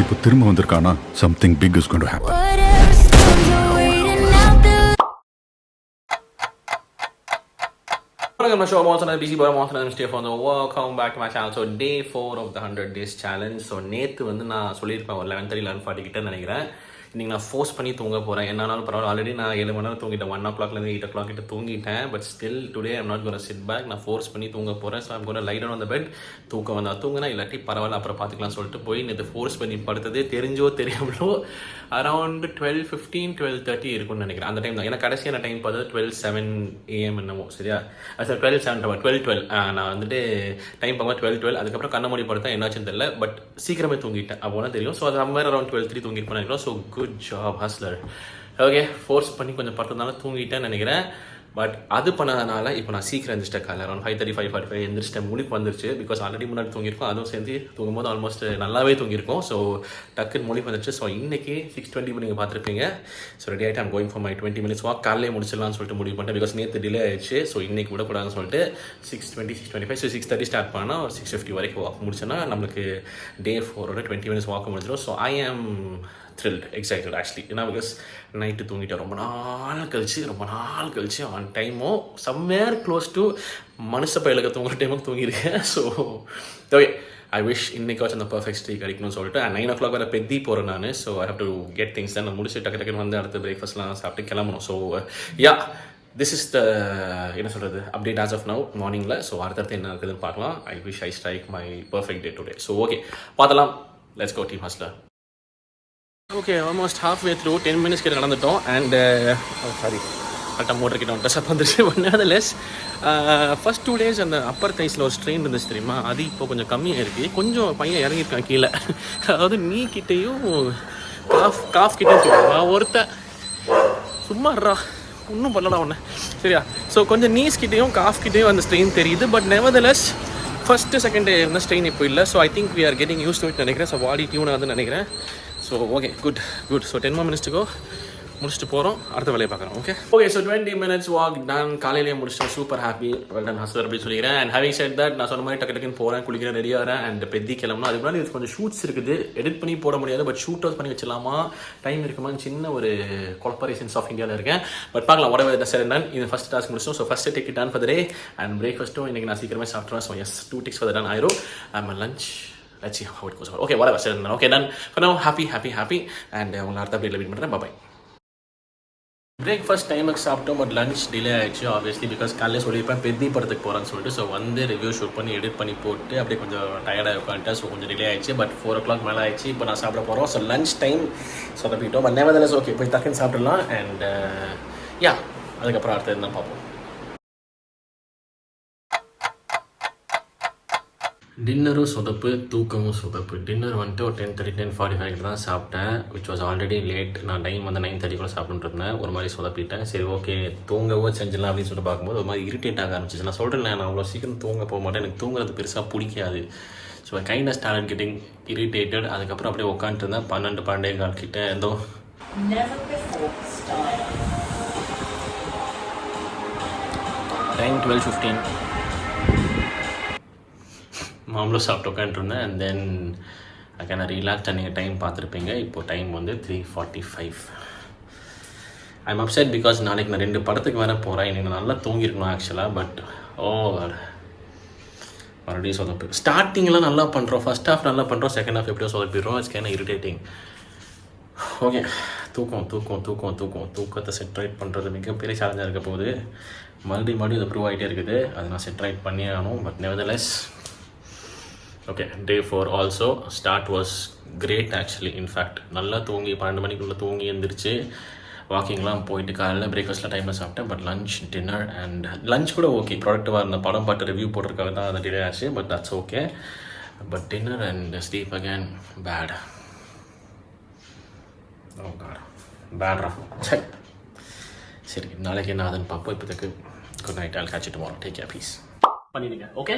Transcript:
இப்போ திரும்ப வந்திருக்கானா something big is going to happen. Welcome to the show. I'm also busy, but I'm also stay for the welcome back to my channel. So day 4 of the 100 days challenge. So நேத்து வந்து நான் சொல்லியிருப்பேன் ஒரு 11:30 11:40 கிட்ட நினைக்கிறேன். இன்னைக்கு நான் force பண்ணி தூங்க போகிறேன். என்னாலும் பரவாயில்ல, ஆல்ரெடி நான் 7 மணி நேரம் தூங்கிட்டேன். 1 o'clockலேருந்து 8 o'clock கிட்ட தூங்கிட்டேன். But still today I'm not gonna sit back. நான் ஃபோர்ஸ் பண்ணி தூங்க போகிறேன். So I'm gonna lie down on the bed. தூக்கம் வந்தால் தூங்கினா, இல்லாட்டி பரவாயில்ல அப்புறம் பார்த்துக்கலாம்னு சொல்லிட்டு போய் நேற்று ஃபோர்ஸ் பண்ணி படுத்ததே தெரிஞ்சோ தெரியாமலோ அரௌண்ட் 12:15 12:30 இருக்கும்னு நினைக்கிறேன். அந்த டைம் தான் ஏன்னா கடைசியான டைம் பார்த்தது 12:07 AM என்னமோ, சரியா? அது 12:12 நான் வந்துட்டு டைம் பார்க்கும்போது 12:12. அதுக்கப்புறம் கண்ண மூடி படுத்தா என்னாச்சுன்னு தெரியல. பட் சீக்கிரமே தூங்கிட்டேன் அப்போனா தெரியும். ஸோ அது சம்வேர் அரௌண்ட் 12:03 தூங்கிருப்பேன் நினைக்கிறோம். So good job hustler. Okay, force பண்ணி கொஞ்சம் படுத்ததுனால தூங்கிட்டேன்னு நினைக்கிறேன். பட் அது பண்ணதுனால இப்போ நான் சீக்கிரம் எழுந்திரிச்சிட்டேன். காலையில் அரௌண்ட் 5:30 5:45 எழுந்திரிச்சிட்டேன். முழிப்பு வந்துருச்சு. பிகாஸ் ஆல்ரெடி முன்னாடி தூங்கியிருக்கோம். அதுவும் சேர்ந்து தூங்கும்போது ஆல்மோஸ்ட் நல்லாவே தூங்கியிருக்கோம். ஸோ டக்குன்னு முழிப்பு வந்துருச்சு. ஸோ இன்றைக்கி 6:20 நீங்கள் பார்த்துருப்பீங்க. ஸோ ரெடி ஆகிட்டு I'm going for my 20 minutes walk. காலையிலே முடிச்சிடலாம்னு சொல்லிட்டு முடிவு பண்ணிட்டேன். பிகாஸ் நேற்று டிலே ஆயிடுச்சு. ஸோ இன்றைக்கி விடக்கூடாதுன்னு சொல்லிட்டு 6:20 6:25 ஸோ 6:30 ஸ்டார்ட் பண்ணால் 6:50 வரைக்கும் வாக் முடிச்சோன்னா நம்மளுக்கு டே 4ஓட 20 minutes வாக்க முடிஞ்சிடும். ஸோ ஐ ஆம் thrilled, excited actually. ஏன்னா பிகாஸ் நைட்டு தூங்கிட்டேன் ரொம்ப நாள் கழிச்சு ஆன் டைமோ சம்வேர் க்ளோஸ் டு மனுஷ பயிலுக்கு தூங்குற டைமுக்கு தூங்கியிருக்கேன். ஸோ ஓகே, ஐ விஷ் இன்னைக்காச்சும் அந்த பர்ஃபெக்ட் ஸ்டே கிடைக்கணும்னு சொல்லிட்டு 9 o'clock வரை பெத்தி போகிறேன் நான். So I have to get things தான். நான் முடிச்சு டக்குன்னு வந்து அடுத்த பிரேக்ஃபாஸ்ட்லாம் சாப்பிட்டு கிளம்பணும். So yeah, this is the என்ன சொல்கிறது அப்டேட் ஆஸ் ஆஃப் நவ் மார்னிங்கில். ஸோ அடுத்தடுத்து என்ன இருக்குதுன்னு பார்க்கலாம். I wish I strike my perfect day today. So okay, பார்த்தலாம். Let's go team hustler. Okay, almost half way through 10 minutes கிட்ட நடந்துட்டோம். அண்ட் சாரி கரெக்டாக மோட்டர் கிட்ட ட்ரெஸ்அப் வந்துருச்சு. ஒன்னாதலெஸ் ஃபர்ஸ்ட் 2 days அந்த அப்பர் தைஸில் ஒரு ஸ்ட்ரெயின் இருந்துச்சு தெரியுமா, அது இப்போ கொஞ்சம் கம்மியாக இருக்குது. கொஞ்சம் பையன் இறங்கியிருக்கான் கீழே. அதாவது நீ கிட்டேயும் காஃப் கிட்டேயும் சொல்லுவான் ஒருத்தன் சும்மாறா ஒன்றும் பண்ணடா ஒன்று, சரியா? ஸோ கொஞ்சம் நீஸ் கிட்டேயும் காஃப் கிட்டேயும் அந்த ஸ்ட்ரெயின் தெரியுது. But nevertheless first second day இருந்த ஸ்ட்ரெயின் இப்போ இல்லை. So I think we are getting use to it நினைக்கிறேன். ஸோ பாடி டியூன் ஆகுதுன்னு நினைக்கிறேன். So okay, good. So 10 more minutes to go. முடிச்சுட்டு போகிறோம், அடுத்த வேலையை பார்க்குறோம். ஓகே, ஸோ 20 minutes வாக் நான் காலையிலேயே முடிச்சிட்டேன். Super happy, well done hustler அப்படி சொல்லிக்கிறேன். அண்ட் ஹேவிங் செட் தட் நான் சொன்ன மாதிரி டக்குன்னு போகிறேன், குளிக்கிறேன், ரெடியாகிறேன். அண்ட் பெத்தி கிளம்புனா அதுக்கு முன்னாடி கொஞ்சம் ஷூட்ஸ் இருக்குது, எடிட் பண்ணி போட முடியாது. பட் ஷூட் அவுட் பண்ணி வச்சிடலாமா, டைம் இருக்குமான்னு சின்ன ஒரு கொலப்பரேஷன்ஸ் ஆஃப் இந்தியாவில் இருக்கேன். பட் பார்க்கலாம், உடம்பு சரி டன். இது ஃபஸ்ட் டாஸ்க் முடிச்சோம். So first tick it done for the day. And பிரேக்ஃபாஸ்ட்டும் இன்றைக்கி நான் சீக்கிரமே சாப்பிட்ருவேன். So yes 2 ticks for the done ஆயிரும். And lunch let's see how it goes. Okay, whatever. So, okay, done. For now, happy. And உங்களை அடுத்த அப்டேட்ல meet பண்ணுறேன். பாய். Breakfast டைமுக்கு சாப்பிட்டோம். பட் லஞ்ச் டிலே ஆகிடுச்சு ஆப்வியஸ்லி. பிகாஸ் காலையில் சொல்லியிருப்பேன் பெத்தி படத்துக்கு போகிறான்னு சொல்லிட்டு. ஸோ வந்து ரிவ்யூ ஷூட் பண்ணி எடிட் பண்ணி போட்டு அப்படியே கொஞ்சம் டயர்டாக உட்காந்துட்டேன். ஸோ கொஞ்சம் டிலே ஆகிடுச்சு. பட் 4 o'clock மேலே ஆயிடுச்சு. இப்போ நான் சாப்பிட போகிறோம். ஸோ லஞ்ச் டைம் சொதப்பிட்டோம். பட் நெவர்தலெஸ் ஓகே, போய் டக்குன்னு சாப்பிடலாம். அண்ட் யா, அதுக்கப்புறம் அடுத்தது தான் பார்ப்போம். டின்னரும் சொதப்பு, தூக்கமும் சொதப்பு. டின்னர் வந்துட்டு ஒரு 10:30 10:45 தான் சாப்பிட்டேன். Which was already late. நான் டைம் வந்து 9:30 கூட சாப்பிட்டுட்டு இருந்தேன். ஒரு மாதிரி சொதப்பிட்டேன். சரி ஓகே, தூங்கவோ செஞ்சிடலாம் அப்படின்னு சொல்லிட்டு பார்க்கும்போது ஒரு மாதிரி இரிட்டேட் ஆக ஆரம்பிச்சிச்சு. நான் சொல்கிறேன், நான் அவ்வளோ சீக்கிரம் தூங்க போக மாட்டேன். எனக்கு தூங்குறது பெருசாக பிடிக்காது. So kind of start getting irritated. அதுக்கப்புறம் அப்படியே உட்காந்துட்டு இருந்தேன். 12 12:15 கிட்ட ஏதோ டைம் 12:15 மாம்பழம் சாப்பிட்டு உட்காந்துருந்தேன். அண்ட் தென் அதுக்கான ரிலாக்ஸ்டாக நீங்கள் டைம் பார்த்துருப்பீங்க. இப்போது டைம் வந்து 3:45. ஐம் அப்செட் பிகாஸ் நாளைக்கு நான் 2 படத்துக்கு வேறு போகிறேன். இன்றைக்கி நான் நல்லா தூங்கியிருக்கணும் ஆக்சுவலாக. பட் மறுபடியும் சொதப்பு. ஸ்டார்டிங்லாம் நல்லா பண்ணுறோம், ஃபஸ்ட் ஹாஃப் நல்லா பண்ணுறோம், செகண்ட் ஹாஃப் எப்படியோ சொதப்பிடுறோம். It's can irritating. ஓகே, தூக்கத்தை செட் ரைட் பண்ணுறது மிகப்பெரிய சேலஞ்சாக இருக்க போகுது. மறுபடியும் இது ப்ரூவ் ஆகிட்டே இருக்குது. அதை நான் செட் ரைட் பண்ணியே ஆகணும். But nevertheless okay, day 4 also start was great actually. In fact நல்லா தூங்கி 12 மணிக்குள்ளே தூங்கி எழுந்திரிச்சு வாக்கிங்லாம் போயிட்டு காலையில் பிரேக்ஃபாஸ்ட்டில் டைமில் சாப்பிட்டேன். But lunch dinner and lunch கூட ஓகே, ப்ராடக்டிவாக இருந்த படம் பாட்டு ரிவ்யூ போட்டிருக்காக தான் அதை டிலே ஆச்சு. But that's okay. But dinner and sleep again bad. பேட்ரா. சரி, நாளைக்கு என்ன ஆகுதுன்னு பார்ப்போம். இப்போதைக்கு good night. I'll catch you tomorrow. Take care, peace. பண்ணிடுங்க. ஓகே.